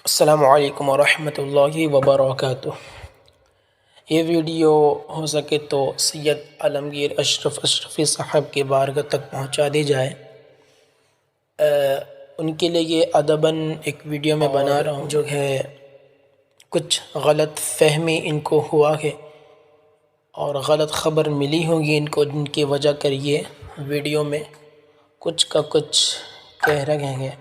السلام علیکم ورحمۃ اللہ وبرکاتہ۔ یہ ویڈیو ہو سکے تو سید عالمگیر اشرفی صاحب کے بارگاہ تک پہنچا دی جائے۔ ان کے لیے یہ ادباً ایک ویڈیو میں بنا رہا ہوں، جو ہے کچھ غلط فہمی ان کو ہوا ہے اور غلط خبر ملی ہوگی ان کو، جن کی وجہ کر یہ ویڈیو میں کچھ کا کچھ کہہ رہے ہیں۔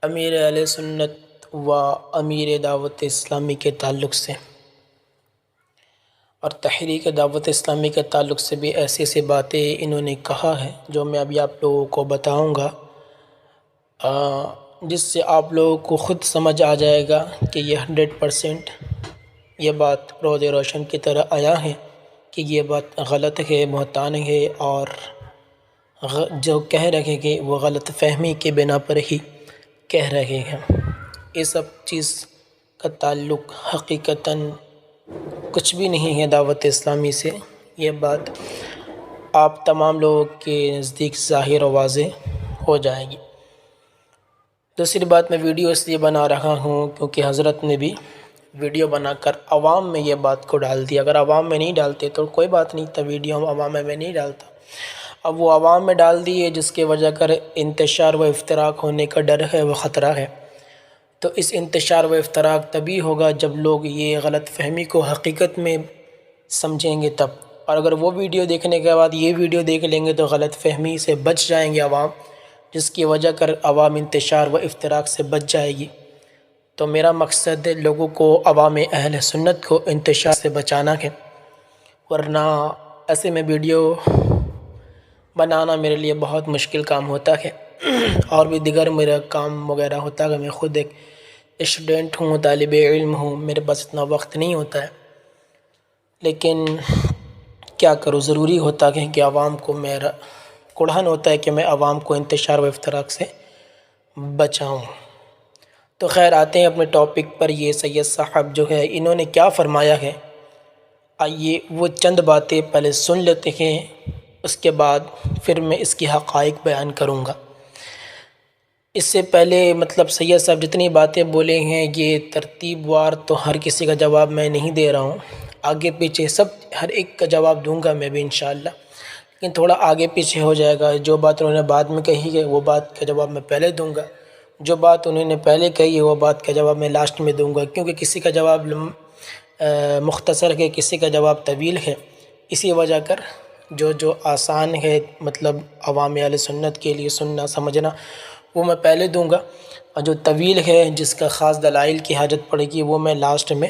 امیر اہل سنت و امیر دعوت اسلامی کے تعلق سے اور تحریک دعوت اسلامی کے تعلق سے بھی ایسی ایسی باتیں انہوں نے کہا ہے جو میں ابھی آپ لوگوں کو بتاؤں گا، جس سے آپ لوگوں کو خود سمجھ آ جائے گا کہ یہ 100% یہ بات روز روشن کی طرح آیا ہے کہ یہ بات غلط ہے، بہتان ہے، اور جو کہہ رہے ہیں وہ غلط فہمی کے بنا پر ہی کہہ رہے ہیں۔ یہ سب چیز کا تعلق حقیقتاً کچھ بھی نہیں ہے دعوت اسلامی سے۔ یہ بات آپ تمام لوگوں کے نزدیک ظاہر و واضح ہو جائے گی۔ دوسری بات، میں ویڈیو اس لیے بنا رہا ہوں کیونکہ حضرت نے بھی ویڈیو بنا کر عوام میں یہ بات کو ڈال دی۔ اگر عوام میں نہیں ڈالتے تو کوئی بات نہیں تھا، ویڈیو عوام میں نہیں ڈالتا۔ اب وہ عوام میں ڈال دی ہے، جس کی وجہ کر انتشار و افتراق ہونے کا ڈر ہے، وہ خطرہ ہے۔ تو اس انتشار و افتراق تبھی ہوگا جب لوگ یہ غلط فہمی کو حقیقت میں سمجھیں گے تب، اور اگر وہ ویڈیو دیکھنے کے بعد یہ ویڈیو دیکھ لیں گے تو غلط فہمی سے بچ جائیں گے عوام، جس کی وجہ کر عوام انتشار و افتراق سے بچ جائے گی۔ تو میرا مقصد لوگوں کو، عوام اہل سنت کو انتشار سے بچانا ہے، ورنہ ایسے میں ویڈیو بنانا میرے لیے بہت مشکل کام ہوتا ہے، اور بھی دیگر میرا کام وغیرہ ہوتا ہے۔ میں خود ایک اسٹوڈنٹ ہوں، طالب علم ہوں، میرے پاس اتنا وقت نہیں ہوتا ہے، لیکن کیا کروں، ضروری ہوتا ہے کہ عوام کو، میرا کڑھن ہوتا ہے کہ میں عوام کو انتشار و افتراق سے بچاؤں۔ تو خیر، آتے ہیں اپنے ٹاپک پر۔ یہ سید صاحب جو ہے انہوں نے کیا فرمایا ہے، آئیے وہ چند باتیں پہلے سن لیتے ہیں، اس کے بعد پھر میں اس کی حقائق بیان کروں گا۔ اس سے پہلے سید صاحب جتنی باتیں بولے ہیں یہ ترتیب وار تو ہر کسی کا جواب میں نہیں دے رہا ہوں، آگے پیچھے سب ہر ایک کا جواب دوں گا میں بھی انشاءاللہ، لیکن تھوڑا آگے پیچھے ہو جائے گا۔ جو بات انہوں نے بعد میں کہی ہے وہ بات کا جواب میں پہلے دوں گا، جو بات انہوں نے پہلے کہی ہے وہ بات کا جواب میں لاسٹ میں دوں گا، کیونکہ کسی کا جواب مختصر ہے، کسی کا جواب طویل ہے، اسی وجہ کر جو آسان ہے عوام اہل سنت کے لیے سننا سمجھنا وہ میں پہلے دوں گا، اور جو طویل ہے جس کا خاص دلائل کی حاجت پڑے گی وہ میں لاسٹ میں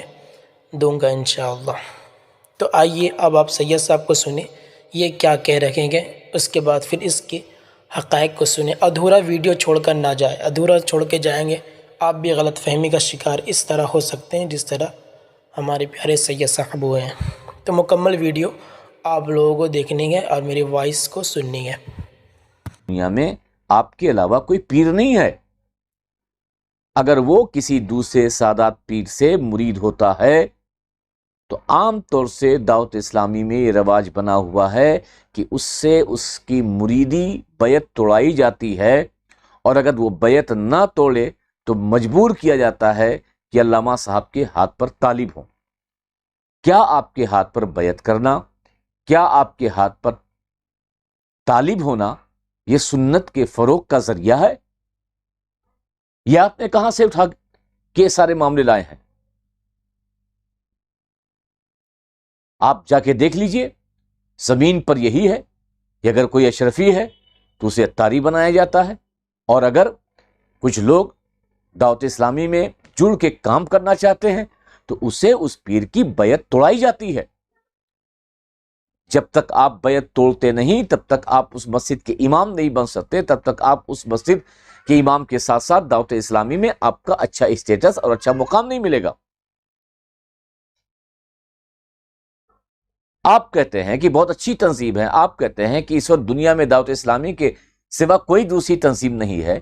دوں گا انشاءاللہ۔ تو آئیے اب آپ سید صاحب کو سنیں یہ کیا کہہ رکھیں گے، اس کے بعد پھر اس کے حقائق کو سنیں۔ ادھورا ویڈیو چھوڑ کر نہ جائے، ادھورا چھوڑ کے جائیں گے آپ بھی غلط فہمی کا شکار اس طرح ہو سکتے ہیں جس طرح ہمارے پیارے سید صاحب ہوئے ہیں۔ تو مکمل ویڈیو آپ لوگوں کو دیکھنی ہے اور میری وائس کو سننی ہے۔ دنیا میں آپ کے علاوہ کوئی پیر نہیں ہے۔ اگر وہ کسی دوسرے سادات پیر سے مرید ہوتا ہے تو عام طور سے دعوت اسلامی میں یہ رواج بنا ہوا ہے کہ اس سے اس کی مریدی بیعت توڑائی جاتی ہے، اور اگر وہ بیعت نہ توڑے تو مجبور کیا جاتا ہے کہ علامہ صاحب کے ہاتھ پر طالب ہوں۔ کیا آپ کے ہاتھ پر بیعت کرنا، کیا آپ کے ہاتھ پر طالب ہونا یہ سنت کے فروغ کا ذریعہ ہے؟ یہ آپ نے کہاں سے اٹھا کے سارے معاملے لائے ہیں؟ آپ جا کے دیکھ لیجئے، زمین پر یہی ہے کہ اگر کوئی اشرفی ہے تو اسے اتاری بنایا جاتا ہے، اور اگر کچھ لوگ دعوت اسلامی میں جڑ کے کام کرنا چاہتے ہیں تو اسے اس پیر کی بیعت توڑائی جاتی ہے۔ جب تک آپ بیعت توڑتے نہیں تب تک آپ اس مسجد کے امام نہیں بن سکتے، تب تک آپ اس مسجد کے امام کے ساتھ ساتھ دعوت اسلامی میں آپ کا اچھا اسٹیٹس اور اچھا مقام نہیں ملے گا۔ آپ کہتے ہیں کہ بہت اچھی تنظیم ہے، آپ کہتے ہیں کہ اس وقت دنیا میں دعوت اسلامی کے سوا کوئی دوسری تنظیم نہیں ہے،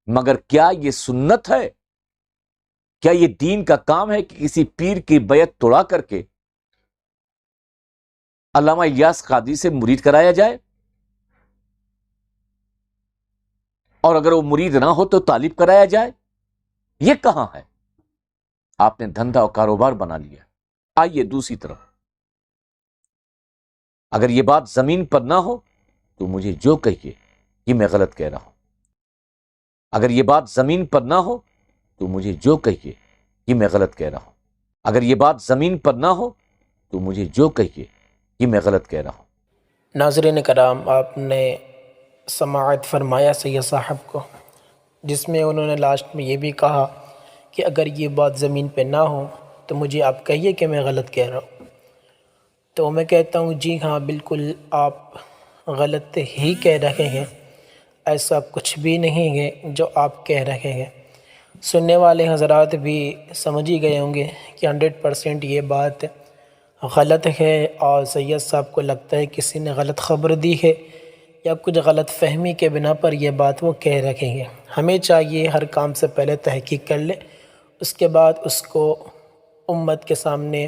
مگر کیا یہ سنت ہے؟ کیا یہ دین کا کام ہے کہ کسی پیر کی بیعت توڑا کر کے علامہ الیاس قادری سے مرید کرایا جائے، اور اگر وہ مرید نہ ہو تو طالب کرایا جائے؟ یہ کہاں ہے؟ آپ نے دھندا اور کاروبار بنا لیا۔ آئیے دوسری طرف، اگر یہ بات زمین پر نہ ہو تو مجھے جو کہیے یہ میں غلط کہہ رہا ہوں۔ اگر یہ بات زمین پر نہ ہو تو مجھے جو کہیے یہ میں غلط کہہ رہا ہوں۔ اگر یہ بات زمین پر نہ ہو تو مجھے جو کہیے یہ میں غلط کہہ رہا ہوں۔ ناظرین کرام، آپ نے سماعت فرمایا سید صاحب کو، جس میں انہوں نے لاسٹ میں یہ بھی کہا کہ اگر یہ بات زمین پہ نہ ہو تو مجھے آپ کہیے کہ میں غلط کہہ رہا ہوں۔ تو میں کہتا ہوں جی ہاں، بالکل آپ غلط ہی کہہ رہے ہیں، ایسا کچھ بھی نہیں ہے جو آپ کہہ رہے ہیں۔ سننے والے حضرات بھی سمجھ ہی گئے ہوں گے کہ 100% یہ بات غلط ہے، اور سید صاحب کو لگتا ہے کسی نے غلط خبر دی ہے یا کچھ غلط فہمی کے بنا پر یہ بات وہ کہہ رکھے ہیں۔ ہمیں چاہیے ہر کام سے پہلے تحقیق کر لے، اس کے بعد اس کو امت کے سامنے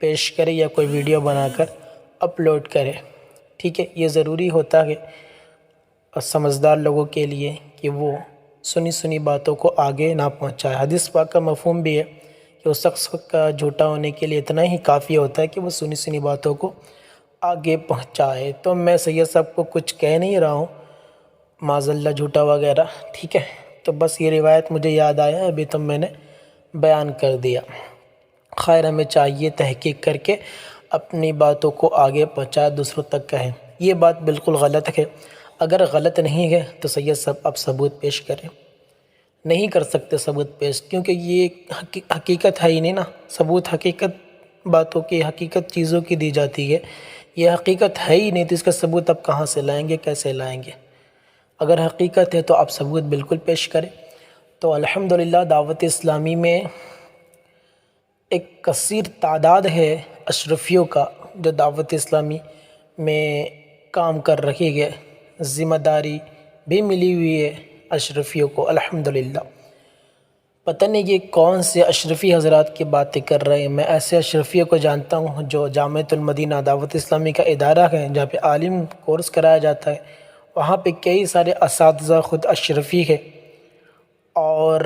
پیش کرے یا کوئی ویڈیو بنا کر اپلوڈ کرے۔ ٹھیک ہے، یہ ضروری ہوتا ہے سمجھدار لوگوں کے لیے کہ وہ سنی باتوں کو آگے نہ پہنچائے۔ حدیث پاک کا مفہوم بھی ہے کہ اس شخص کا جھوٹا ہونے کے لیے اتنا ہی کافی ہوتا ہے کہ وہ سنی باتوں کو آگے پہنچائے۔ تو میں سید صاحب کو کچھ کہہ نہیں رہا ہوں معاذ اللہ جھوٹا وغیرہ، ٹھیک ہے، تو بس یہ روایت مجھے یاد آیا، ابھی تو میں نے بیان کر دیا۔ خیر، ہمیں چاہیے تحقیق کر کے اپنی باتوں کو آگے پہنچائے، دوسروں تک کہیں۔ یہ بات بالکل غلط ہے، اگر غلط نہیں ہے تو سید صاحب آپ ثبوت پیش کریں۔ نہیں کر سکتے ثبوت پیش، کیونکہ یہ حقیقت ہے ہی نہیں نا۔ ثبوت حقیقت باتوں کی، حقیقت چیزوں کی دی جاتی ہے، یہ حقیقت ہے ہی نہیں تو اس کا ثبوت آپ کہاں سے لائیں گے، کیسے لائیں گے؟ اگر حقیقت ہے تو آپ ثبوت بالکل پیش کریں۔ تو الحمدللہ دعوت اسلامی میں ایک کثیر تعداد ہے اشرفیوں کا جو دعوت اسلامی میں کام کر رہی ہے، ذمہ داری بھی ملی ہوئی ہے اشرفیوں کو الحمدللہ۔ پتہ نہیں یہ کون سے اشرفی حضرات کی باتیں کر رہے ہیں۔ میں ایسے اشرفیوں کو جانتا ہوں جو جامعۃ المدینہ دعوت اسلامی کا ادارہ ہے جہاں پہ عالم کورس کرایا جاتا ہے، وہاں پہ کئی سارے اساتذہ خود اشرفی ہے، اور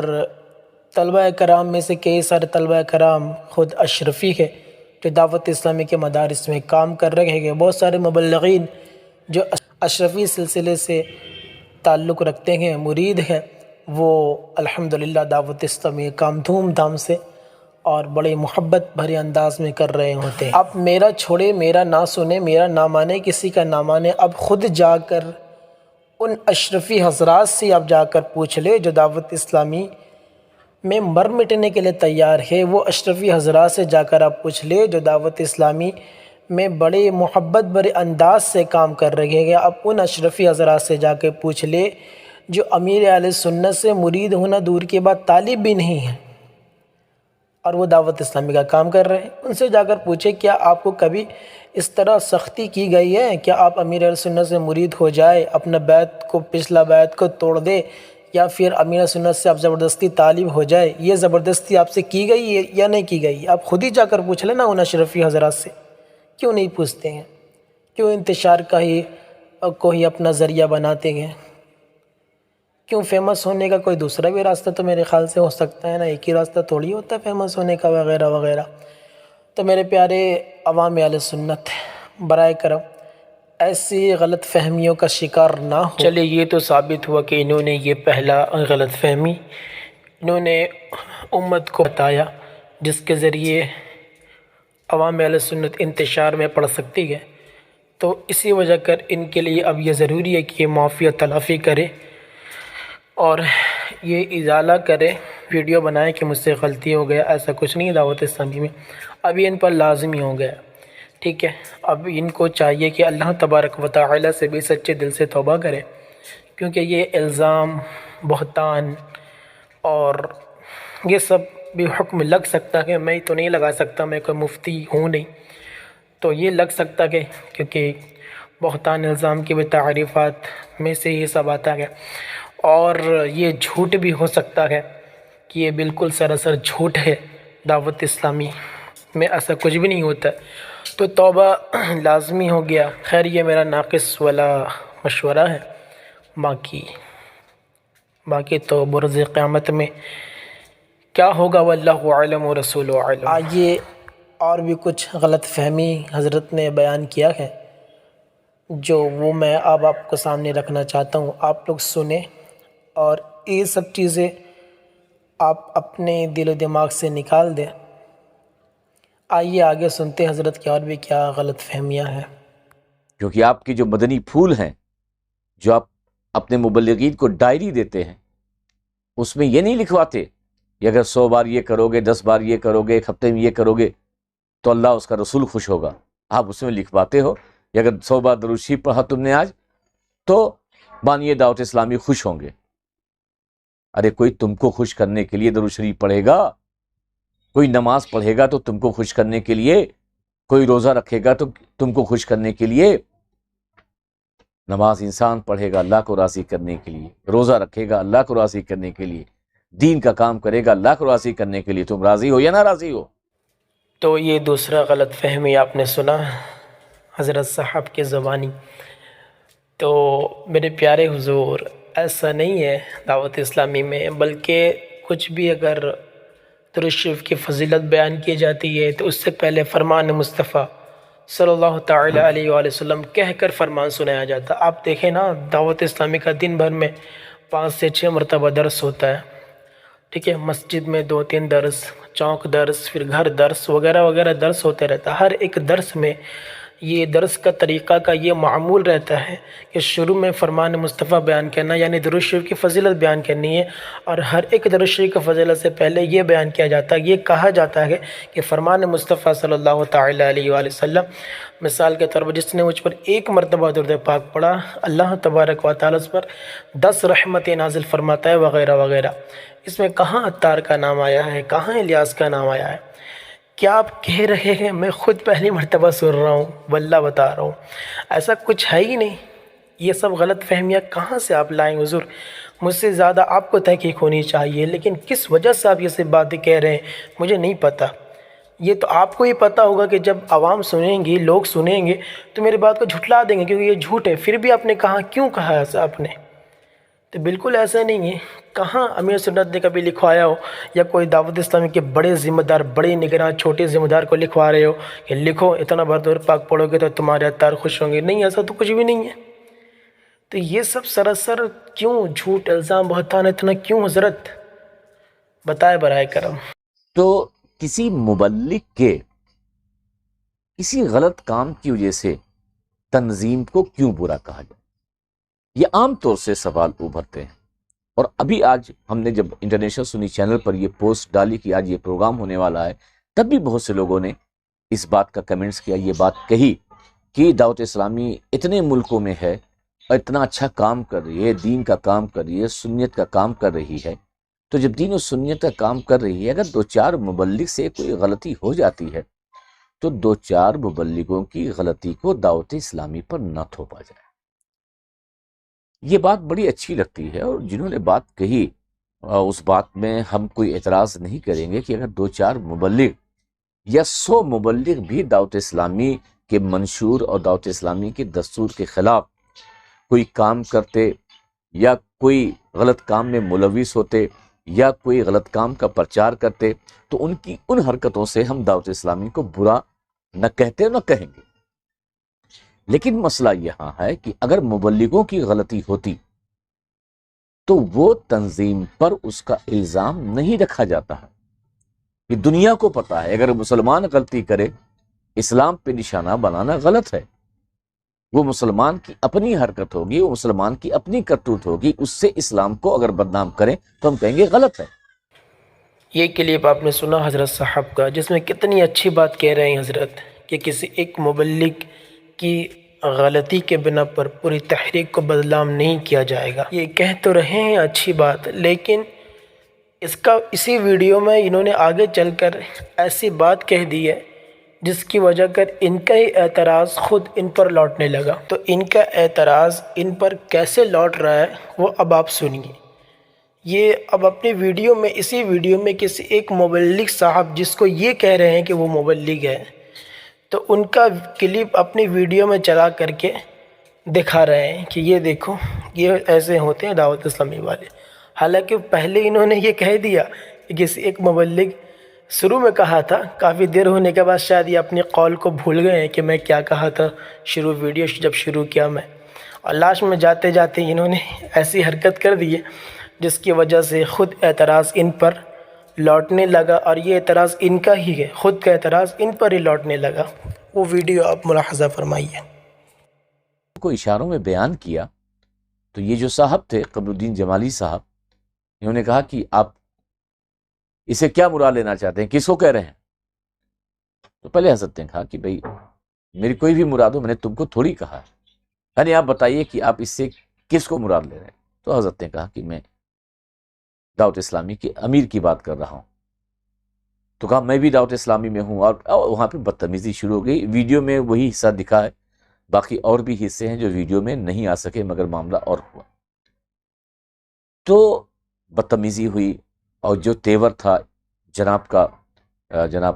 طلبہ کرام میں سے کئی سارے طلبہ کرام خود اشرفی ہے جو دعوت اسلامی کے مدارس میں کام کر رہے ہیں۔ بہت سارے مبلغین جو اشرفی سلسلے سے تعلق رکھتے ہیں، مرید ہیں، وہ الحمدللہ دعوت اسلامی کا کام دھوم دھام سے اور بڑے محبت بھرے انداز میں کر رہے ہوتے ہیں۔ اب میرا چھوڑے، میرا نہ سنے، میرا نہ مانے، کسی کا نہ مانے، اب خود جا کر ان اشرفی حضرات سے آپ جا کر پوچھ لے جو دعوت اسلامی میں مر مٹنے کے لیے تیار ہے۔ وہ اشرفی حضرات سے جا کر آپ پوچھ لے جو دعوت اسلامی میں بڑے محبت بھرے انداز سے کام کر رہے ہیں۔ اب ان اشرفی حضرات سے جا کے پوچھ لے جو امیر اہل سنت سے مرید ہونا دور کے بعد طالب بھی نہیں ہے اور وہ دعوت اسلامی کا کام کر رہے ہیں، ان سے جا کر پوچھے کیا آپ کو کبھی اس طرح سختی کی گئی ہے؟ کیا آپ امیر اہل سنت سے مرید ہو جائے، اپنا بیعت کو، پچھلا بیعت کو توڑ دے، یا پھر امیر سنت سے آپ زبردستی طالب ہو جائے؟ یہ زبردستی آپ سے کی گئی ہے یا نہیں کی گئی؟ آپ خود ہی جا کر پوچھ لینا ان اشرفی حضرات سے۔ کیوں نہیں پوچھتے ہیں؟ کیوں انتشار کا ہی کوئی اپنا ذریعہ بناتے ہیں؟ کیوں فیمس ہونے کا کوئی دوسرا بھی راستہ تو میرے خیال سے ہو سکتا ہے نا، ایک ہی راستہ تھوڑی ہوتا ہے فیمس ہونے کا وغیرہ وغیرہ۔ تو میرے پیارے عوام اہل سنت، برائے کرم ایسی غلط فہمیوں کا شکار نہ ہو۔ چلے یہ تو ثابت ہوا کہ انہوں نے یہ پہلا غلط فہمی انہوں نے امت کو بتایا، جس کے ذریعے عوام اہل سنت انتشار میں پڑ سکتی ہے۔ تو اسی وجہ کر ان کے لیے اب یہ ضروری ہے کہ یہ معافی و تلافی کرے اور یہ ازالہ کرے، ویڈیو بنائے کہ مجھ سے غلطی ہو گیا، ایسا کچھ نہیں ہے دعوت اسلامی میں، اب یہ ان پر لازمی ہو گیا۔ ٹھیک ہے، اب ان کو چاہیے کہ اللہ تبارک و تعالی سے بھی سچے دل سے توبہ کرے، کیونکہ یہ الزام، بہتان اور یہ سب بھی حکم لگ سکتا ہے۔ میں تو نہیں لگا سکتا، میں کوئی مفتی ہوں نہیں، تو یہ لگ سکتا ہے کیونکہ بہتان الزام کی بھی تعریفات میں سے یہ سب آتا ہے، اور یہ جھوٹ بھی ہو سکتا ہے کہ یہ بالکل سراسر جھوٹ ہے، دعوت اسلامی میں ایسا کچھ بھی نہیں ہوتا، تو توبہ لازمی ہو گیا۔ خیر یہ میرا ناقص والا مشورہ ہے، باقی تو برز قیامت میں کیا ہوگا واللہ اعلم و رسول اعلم۔ آئیے اور بھی کچھ غلط فہمی حضرت نے بیان کیا ہے جو وہ میں اب آپ کو سامنے رکھنا چاہتا ہوں، آپ لوگ سنیں اور یہ سب چیزیں آپ اپنے دل و دماغ سے نکال دیں۔ آئیے آگے سنتے ہیں حضرت کی اور بھی کیا غلط فہمیاں ہیں۔ کیونکہ آپ کی جو مدنی پھول ہیں، جو آپ اپنے مبلغین کو ڈائری دیتے ہیں، اس میں یہ نہیں لکھواتے کہ اگر 100 بار یہ کرو گے، 10 بار یہ کرو گے، ایک ہفتے میں یہ کرو گے تو اللہ اس کا رسول خوش ہوگا۔ آپ اس میں لکھواتے ہو کہ اگر 100 بار درود شریف پڑھا تم نے آج تو بانی دعوت اسلامی خوش ہوں گے۔ ارے کوئی تم کو خوش کرنے کے لیے درود شریف پڑھے گا، کوئی نماز پڑھے گا تو تم کو خوش کرنے کے لیے، کوئی روزہ رکھے گا تو تم کو خوش کرنے کے لیے۔ نماز انسان پڑھے گا اللہ کو راضی کرنے کے لیے، روزہ رکھے گا اللہ کو راضی کرنے کے لیے، دین کا کام کرے گا اللہ کو راضی کرنے کے لیے۔ تم راضی ہو یا نہ راضی ہو؟ تو یہ دوسرا غلط فہمی آپ نے سنا حضرت صاحب کی زبانی۔ تو میرے پیارے حضور، ایسا نہیں ہے دعوت اسلامی میں، بلکہ کچھ بھی اگر درود شریف کی فضیلت بیان کی جاتی ہے تو اس سے پہلے فرمان مصطفیٰ صلی اللہ تعالیٰ علیہ وآلہ وسلم کہہ کر فرمان سنایا جاتا۔ آپ دیکھیں نا، دعوت اسلامی کا دن بھر میں 5 سے 6 مرتبہ درس ہوتا ہے، ٹھیک ہے، مسجد میں 2-3 درس، چوک درس، پھر گھر درس وغیرہ وغیرہ درس ہوتے رہتا ہے۔ ہر ایک درس میں یہ درس کا طریقہ کا یہ معمول رہتا ہے کہ شروع میں فرمان مصطفیٰ بیان کرنا، یعنی درود شریف کی فضیلت بیان کرنی ہے، اور ہر ایک درود شریف کی فضیلت سے پہلے یہ بیان کیا جاتا ہے، یہ کہا جاتا ہے کہ فرمان مصطفیٰ صلی اللہ تعالیٰ علیہ وآلہ وسلم، مثال کے طور پر جس نے مجھ پر 1 مرتبہ درود پاک پڑھا، اللہ تبارک و تعالیٰ اس پر 10 رحمتیں نازل فرماتا ہے وغیرہ وغیرہ۔ اس میں کہاں عطار کا نام آیا ہے، کہاں الیاس کا نام آیا ہے؟ کیا آپ کہہ رہے ہیں میں خود پہلی مرتبہ سن رہا ہوں، واللہ بتا رہا ہوں ایسا کچھ ہے ہی نہیں۔ یہ سب غلط فہمیاں کہاں سے آپ لائیں حضور؟ مجھ سے زیادہ آپ کو تحقیق ہونی چاہیے، لیکن کس وجہ سے آپ یہ سب باتیں کہہ رہے ہیں مجھے نہیں پتہ۔ یہ تو آپ کو ہی پتہ ہوگا کہ جب عوام سنیں گی، لوگ سنیں گے تو میری بات کو جھٹلا دیں گے کیونکہ یہ جھوٹ ہے۔ پھر بھی آپ نے کہا، کیوں کہا ایسا آپ نے؟ تو بالکل ایسا نہیں ہے۔ کہاں امیر سنت نے کبھی لکھوایا ہو، یا کوئی دعوت اسلامی کے بڑے ذمہ دار، بڑے نگراں چھوٹے ذمہ دار کو لکھوا رہے ہو کہ لکھو اتنا بار درود پاک پڑھو گے تو تمہارے عطار خوش ہوں گے؟ نہیں، ایسا تو کچھ بھی نہیں ہے۔ تو یہ سب سراسر کیوں جھوٹ، الزام، بہتان اتنا کیوں حضرت؟ بتائے برائے کرم۔ تو کسی مبلغ کے کسی غلط کام کی وجہ سے تنظیم کو کیوں برا کہا جائے؟ یہ عام طور سے سوال ابھرتے ہیں۔ اور ابھی آج ہم نے جب انٹرنیشنل سنی چینل پر یہ پوسٹ ڈالی کہ آج یہ پروگرام ہونے والا ہے، تب بھی بہت سے لوگوں نے اس بات کا کمنٹس کیا، یہ بات کہی کہ دعوت اسلامی اتنے ملکوں میں ہے اور اتنا اچھا کام کر رہی ہے، دین کا کام کر رہی ہے، سنیت کا کام کر رہی ہے، تو جب دین و سنیت کا کام کر رہی ہے، اگر 2-4 مبلغ سے کوئی غلطی ہو جاتی ہے تو 2-4 مبلغوں کی غلطی کو دعوت اسلامی پر نہ تھوپا جائے۔ یہ بات بڑی اچھی لگتی ہے، اور جنہوں نے بات کہی اس بات میں ہم کوئی اعتراض نہیں کریں گے کہ اگر 2-4 مبلغ یا 100 مبلغ بھی دعوت اسلامی کے منشور اور دعوت اسلامی کے دستور کے خلاف کوئی کام کرتے، یا کوئی غلط کام میں ملوث ہوتے، یا کوئی غلط کام کا پرچار کرتے، تو ان کی ان حرکتوں سے ہم دعوت اسلامی کو برا نہ کہتے نہ کہیں گے۔ لیکن مسئلہ یہاں ہے کہ اگر مبلغوں کی غلطی ہوتی تو وہ تنظیم پر اس کا الزام نہیں رکھا جاتا ہے۔ یہ دنیا کو پتا ہے، اگر مسلمان غلطی کرے، اسلام پہ نشانہ بنانا غلط ہے۔ وہ مسلمان کی اپنی حرکت ہوگی، وہ مسلمان کی اپنی کرتوت ہوگی، اس سے اسلام کو اگر بدنام کریں تو ہم کہیں گے غلط ہے۔ یہ کلپ آپ نے سنا حضرت صاحب کا، جس میں کتنی اچھی بات کہہ رہے ہیں حضرت کہ کسی ایک مبلغ کی غلطی کے بنا پر پوری تحریک کو بدنام نہیں کیا جائے گا۔ یہ کہہ تو رہے ہیں اچھی بات، لیکن اسی ویڈیو میں انہوں نے آگے چل کر ایسی بات کہہ دی ہے جس کی وجہ کر ان کا ہی اعتراض خود ان پر لوٹنے لگا۔ تو ان کا اعتراض ان پر کیسے لوٹ رہا ہے وہ اب آپ سنیے۔ یہ اب اپنی ویڈیو میں، اسی ویڈیو میں کسی ایک مبلغ صاحب جس کو یہ کہہ رہے ہیں کہ وہ مبلغ ہے، تو ان کا کلپ اپنی ویڈیو میں چلا کر کے دکھا رہے ہیں کہ یہ دیکھو یہ ایسے ہوتے ہیں دعوت اسلامی والے۔ حالانکہ پہلے انہوں نے یہ کہہ دیا کسی ایک مبلغ شروع میں کہا تھا، کافی دیر ہونے کے بعد شاید یہ اپنی قول کو بھول گئے ہیں کہ میں کیا کہا تھا ویڈیو جب شروع کیا میں، اور لاسٹ میں جاتے جاتے انہوں نے ایسی حرکت کر دی ہے جس کی وجہ سے خود اعتراض ان پر لوٹنے لگا، اور یہ اعتراض ان کا ہی ہے، خود کا اعتراض ان پر ہی لوٹنے لگا۔ وہ ویڈیو آپ ملاحظہ فرمائیے۔ کو اشاروں میں بیان کیا تو یہ جو صاحب تھے قمر الدین جمالی صاحب، انہوں نے کہا کہ آپ اسے کیا مراد لینا چاہتے ہیں، کس کو کہہ رہے ہیں؟ تو پہلے حضرت نے کہا کہ بھئی میری کوئی بھی مراد ہو، میں نے تم کو تھوڑی کہا ہے، یعنی آپ بتائیے کہ آپ اس سے کس کو مراد لے رہے ہیں؟ تو حضرت نے کہا کہ میں دعوت اسلامی کے امیر کی بات کر رہا ہوں۔ تو کہا میں بھی دعوت اسلامی میں ہوں، اور وہاں پہ بدتمیزی شروع ہو گئی۔ ویڈیو میں وہی حصہ دکھا ہے، باقی اور بھی حصے ہیں جو ویڈیو میں نہیں آ سکے، مگر معاملہ اور ہوا۔ تو بدتمیزی ہوئی، اور جو تیور تھا جناب کا، جناب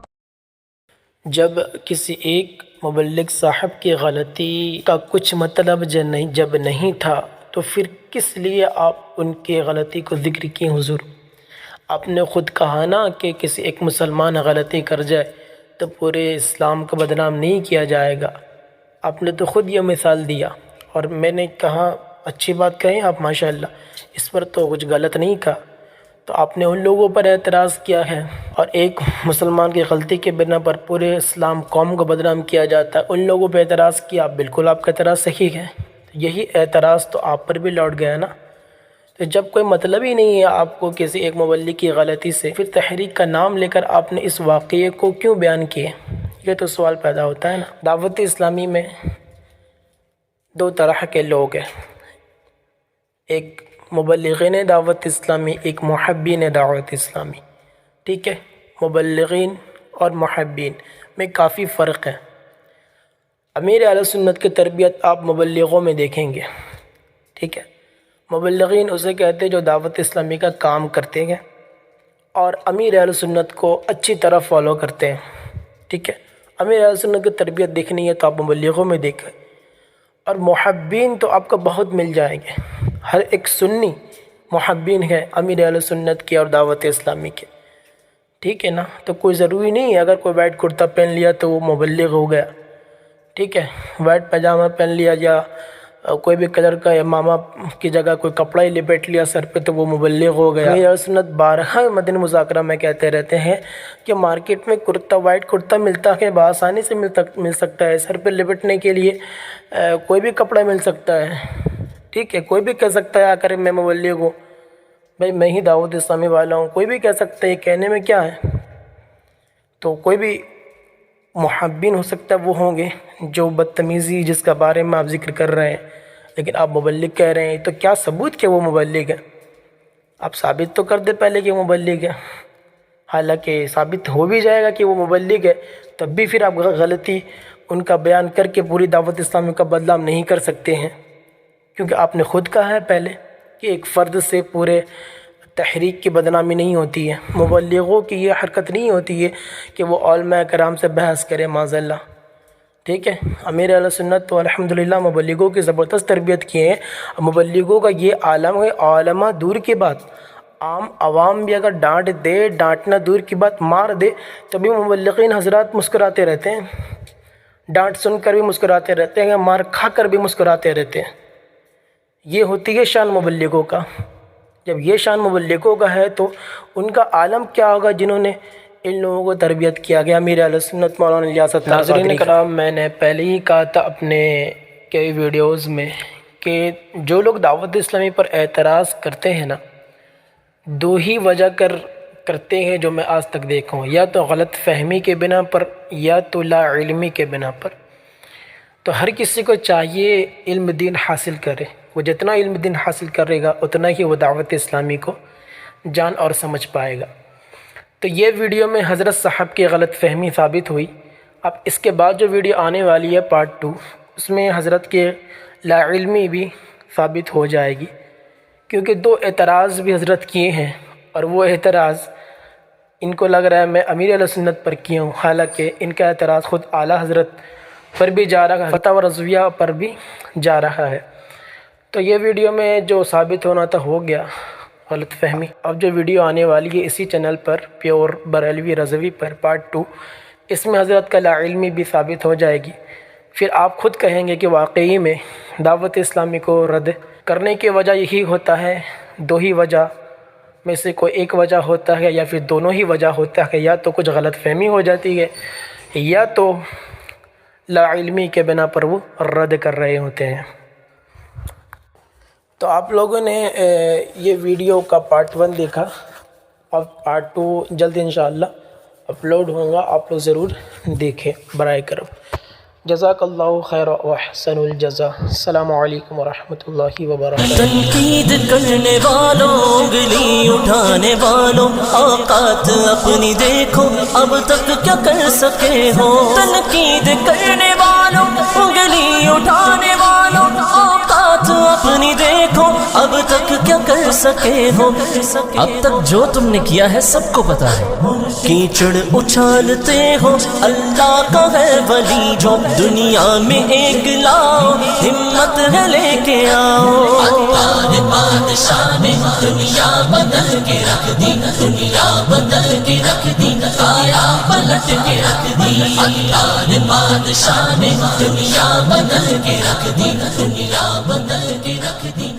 جب کسی ایک مبلغ صاحب کی غلطی کا کچھ مطلب جب نہیں تھا تو پھر کس لیے آپ ان کی غلطی کو ذکر کیے حضور؟ آپ نے خود کہا نا کہ کسی ایک مسلمان غلطی کر جائے تو پورے اسلام کو بدنام نہیں کیا جائے گا۔ آپ نے تو خود یہ مثال دیا، اور میں نے کہا اچھی بات کہیں آپ، ماشاءاللہ، اس پر تو کچھ غلط نہیں کہا۔ تو آپ نے ان لوگوں پر اعتراض کیا ہے، اور ایک مسلمان کی غلطی کے بنا پر پورے اسلام قوم کو بدنام کیا جاتا ہے، ان لوگوں پہ اعتراض کیا۔ بالکل آپ کا اعتراض صحیح ہے، یہی اعتراض تو آپ پر بھی لوٹ گیا نا۔ تو جب کوئی مطلب ہی نہیں ہے آپ کو کسی ایک مبلغ کی غلطی سے، پھر تحریک کا نام لے کر آپ نے اس واقعے کو کیوں بیان کیے؟ یہ تو سوال پیدا ہوتا ہے نا۔ دعوت اسلامی میں دو طرح کے لوگ ہیں، ایک مبلغین دعوت اسلامی، ایک محبین دعوت اسلامی، ٹھیک ہے؟ مبلغین اور محبین میں کافی فرق ہے۔ امیر اہل سنت کی تربیت آپ مبلغوں میں دیکھیں گے، ٹھیک ہے؟ مبلغین اسے کہتے ہیں جو دعوت اسلامی کا کام کرتے ہیں اور امیر اہل سنت کو اچھی طرح فالو کرتے ہیں، ٹھیک ہے؟ امیر اہل سنت کی تربیت دیکھنی ہے تو آپ مبلغوں میں دیکھیں، اور محبین تو آپ کو بہت مل جائیں گے۔ ہر ایک سنی محبین ہے امیر اہل سنت کے اور دعوت اسلامی کے، ٹھیک ہے نا؟ تو کوئی ضروری نہیں ہے اگر کوئی وائٹ کرتا پہن لیا تو وہ مبلغ ہو گیا، ٹھیک ہے؟ وائٹ پاجامہ پہن لیا یا کوئی بھی کلر کا امامہ کی جگہ کوئی کپڑا ہی لپیٹ لیا سر پہ تو وہ مبلغ ہو گیا۔ امیر اہل سنت بارہا مدنی مذاکرہ میں کہتے رہتے ہیں کہ مارکیٹ میں کرتا، وائٹ کرتا ملتا ہے، بآسانی سے مل سکتا ہے، سر پہ لپٹنے کے لیے کوئی بھی کپڑا مل سکتا ہے، ٹھیک ہے؟ کوئی بھی کہہ سکتا ہے آ کر میں مبلغ ہوں، بھائی میں ہی دعوت اسلامی والا ہوں، کوئی بھی کہہ سکتا ہے، یہ کہنے میں کیا ہے؟ تو کوئی بھی محبین ہو سکتا ہے وہ ہوں گے جو بدتمیزی جس کا بارے میں آپ ذکر کر رہے ہیں، لیکن آپ مبلغ کہہ رہے ہیں، تو کیا ثبوت کہ وہ مبلغ ہے؟ آپ ثابت تو کر دیں پہلے کہ وہ مبلغ ہے، حالانکہ ثابت ہو بھی جائے گا کہ وہ مبلغ ہے، تب بھی پھر آپ غلطی ان کا بیان کر کے پوری دعوت اسلامی کا بدنام نہیں کر سکتے ہیں، کیونکہ آپ نے خود کہا ہے پہلے کہ ایک فرد سے پورے تحریک کی بدنامی نہیں ہوتی ہے۔ مبلغوں کی یہ حرکت نہیں ہوتی ہے کہ وہ علماء کرام سے بحث کرے، معاذ اللہ، ٹھیک ہے؟ امیر اہل سنت تو الحمدللہ مبلغوں کی زبردست تربیت کیے ہیں۔ مبلغوں کا یہ عالم ہے، علماء دور کی بات، عام عوام بھی اگر ڈانٹ دے، ڈانٹنا دور کی بات مار دے، تبھی مبلغین حضرات مسکراتے رہتے ہیں، ڈانٹ سن کر بھی مسکراتے رہتے ہیں، مار کھا کر بھی مسکراتے رہتے ہیں۔ یہ ہوتی ہے شان مبلغوں کا۔ جب یہ شان مبلغوں کا ہے تو ان کا عالم کیا ہوگا جنہوں نے ان لوگوں کو تربیت کیا گیا، امیر اہل سنت مولانا الیاس الطاہر قادری۔ ناظرین کرام، میں نے پہلے ہی کہا تھا اپنے کئی ویڈیوز میں کہ جو لوگ دعوت اسلامی پر اعتراض کرتے ہیں نا، دو ہی وجہ کرتے ہیں جو میں آج تک دیکھا ہوں، یا تو غلط فہمی کے بنا پر یا تو لا علمی کے بنا پر۔ تو ہر کسی کو چاہیے علم دین حاصل کرے، وہ جتنا علم دین حاصل کرے گا اتنا ہی وہ دعوت اسلامی کو جان اور سمجھ پائے گا۔ تو یہ ویڈیو میں حضرت صاحب کی غلط فہمی ثابت ہوئی۔ اب اس کے بعد جو ویڈیو آنے والی ہے پارٹ 2، اس میں حضرت کے لا علمی بھی ثابت ہو جائے گی، کیونکہ دو اعتراض بھی حضرت کیے ہیں، اور وہ اعتراض ان کو لگ رہا ہے میں امیر اہل سنت پر کیا ہوں، حالانکہ ان کا اعتراض خود اعلیٰ حضرت پر بھی جا رہا ہے، فتاوی رضویہ پر بھی جا رہا ہے۔ تو یہ ویڈیو میں جو ثابت ہونا تھا ہو گیا، غلط فہمی. اب جو ویڈیو آنے والی ہے اسی چینل پر پیور بریلوی رضوی پر پارٹ 2، اس میں حضرت کا لا علمی بھی ثابت ہو جائے گی. پھر آپ خود کہیں گے کہ واقعی میں دعوت اسلامی کو رد کرنے کی وجہ یہی ہوتا ہے. دو ہی وجہ میں سے کوئی ایک وجہ ہوتا ہے یا پھر دونوں ہی وجہ ہوتا ہے، یا تو کچھ غلط فہمی ہو جاتی ہے یا تو لا علمی کے بنا پر وہ رد کر رہے ہوتے ہیں. تو آپ لوگوں نے یہ ویڈیو کا پارٹ 1 دیکھا، اب پارٹ 2 جلد انشاءاللہ اپلوڈ ہوگا، آپ لوگ ضرور دیکھیں برائے کرم. جزاک اللہ خیر و احسن الجزا. السلام علیکم ورحمۃ اللہ وبرکاتہ. تنقید کرنے والوں، انگلی اٹھانے والوں، اوقات اپنی دیکھو اب تک کیا کر سکے ہو. تنقید کرنے والوں، انگلی اٹھانے والوں، اوقات اپنی دیکھو اب تک کیا کر سکے ہو. اب تک جو تم نے کیا ہے سب کو پتا ہے. کیچڑ اچھالتے ہو، اللہ کا ہے ولی جو دنیا میں ایک لاؤ، ہمت ہے لے کے آؤ. اللہ نے بادشاہ نے دنیا بدل کے رکھ دی، دنیا بدل کے رکھ دی، کایا پلٹ کے رکھ دی. اللہ نے بادشاہ نے دنیا بدل کے رکھ دی، دنیا بدل کے رکھ دی.